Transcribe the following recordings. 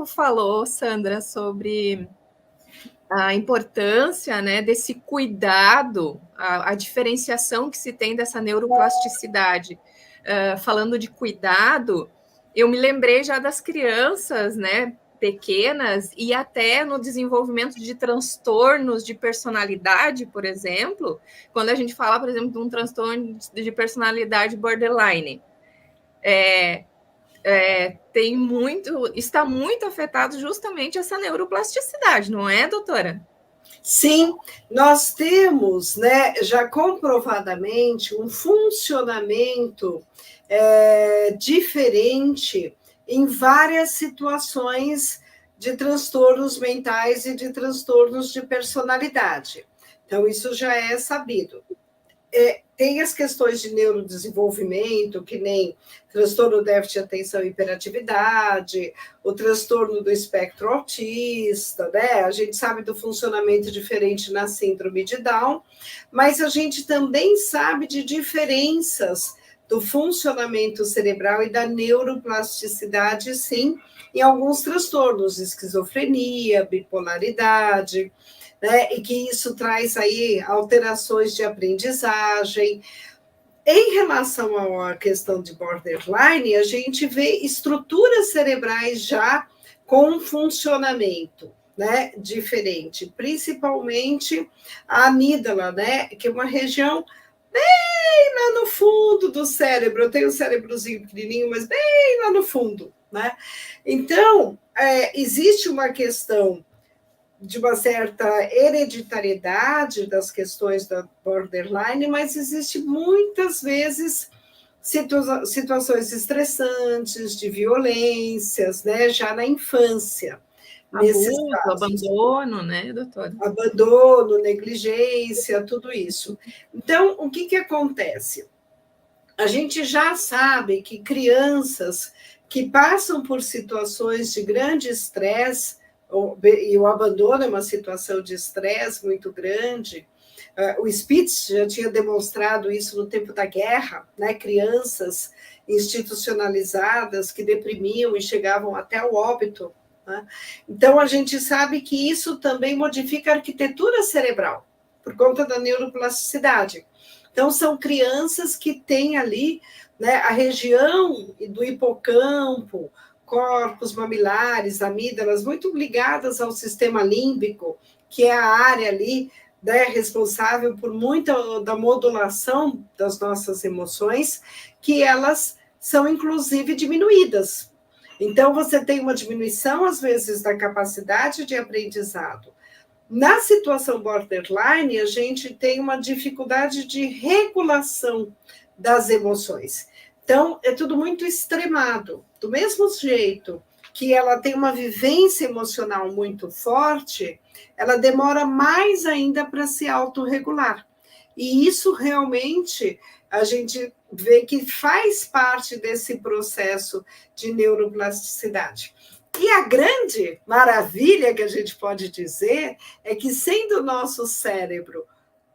tu falou, Sandra, sobre a importância, né, desse cuidado, a diferenciação que se tem dessa neuroplasticidade. Falando de cuidado, eu me lembrei já das crianças, né, pequenas e até no desenvolvimento de transtornos de personalidade, por exemplo, quando a gente fala, por exemplo, de um transtorno de personalidade borderline. Está muito afetado justamente essa neuroplasticidade, não é, doutora? Sim, nós temos, né, já comprovadamente um funcionamento diferente em várias situações de transtornos mentais e de transtornos de personalidade. Então, isso já é sabido. Tem as questões de neurodesenvolvimento, que nem transtorno do déficit de atenção e hiperatividade, o transtorno do espectro autista, né? A gente sabe do funcionamento diferente na síndrome de Down, mas a gente também sabe de diferenças do funcionamento cerebral e da neuroplasticidade, sim, em alguns transtornos, esquizofrenia, bipolaridade, né, e que isso traz aí alterações de aprendizagem. Em relação à questão de borderline, a gente vê estruturas cerebrais já com funcionamento, né, diferente, principalmente a amígdala, né, que é uma região bem lá no fundo do cérebro. Eu tenho um cérebrozinho pequenininho, mas bem lá no fundo, né? Então, existe uma questão de uma certa hereditariedade das questões da borderline, mas existe muitas vezes situações estressantes, de violências, né, já na infância. Abuso, abandono, né, doutora? Abandono, negligência, tudo isso. Então, o que acontece? A gente já sabe que crianças que passam por situações de grande estresse, e o abandono é uma situação de estresse muito grande. O Spitz já tinha demonstrado isso no tempo da guerra, né? Crianças institucionalizadas que deprimiam e chegavam até o óbito, né? Então, a gente sabe que isso também modifica a arquitetura cerebral, por conta da neuroplasticidade. Então, são crianças que têm ali, né, a região do hipocampo, corpos mamilares, amígdalas, muito ligadas ao sistema límbico, que é a área ali, né, responsável por muita da modulação das nossas emoções, que elas são, inclusive, diminuídas. Então, você tem uma diminuição, às vezes, da capacidade de aprendizado. Na situação borderline, a gente tem uma dificuldade de regulação das emoções. Então, é tudo muito extremado. Do mesmo jeito que ela tem uma vivência emocional muito forte, ela demora mais ainda para se autorregular. E isso realmente a gente vê que faz parte desse processo de neuroplasticidade. E a grande maravilha que a gente pode dizer é que, sendo o nosso cérebro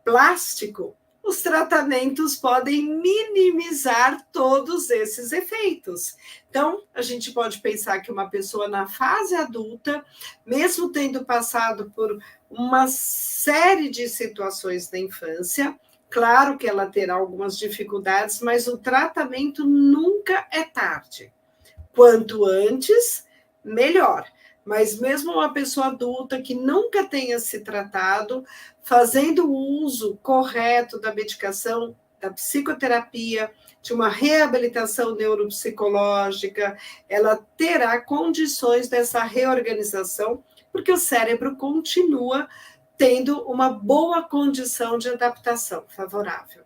plástico, os tratamentos podem minimizar todos esses efeitos. Então, a gente pode pensar que uma pessoa na fase adulta, mesmo tendo passado por uma série de situações na infância, claro que ela terá algumas dificuldades, mas o tratamento nunca é tarde. Quanto antes, melhor. Mas mesmo uma pessoa adulta que nunca tenha se tratado, fazendo o uso correto da medicação, da psicoterapia, de uma reabilitação neuropsicológica, ela terá condições dessa reorganização, porque o cérebro continua tendo uma boa condição de adaptação favorável.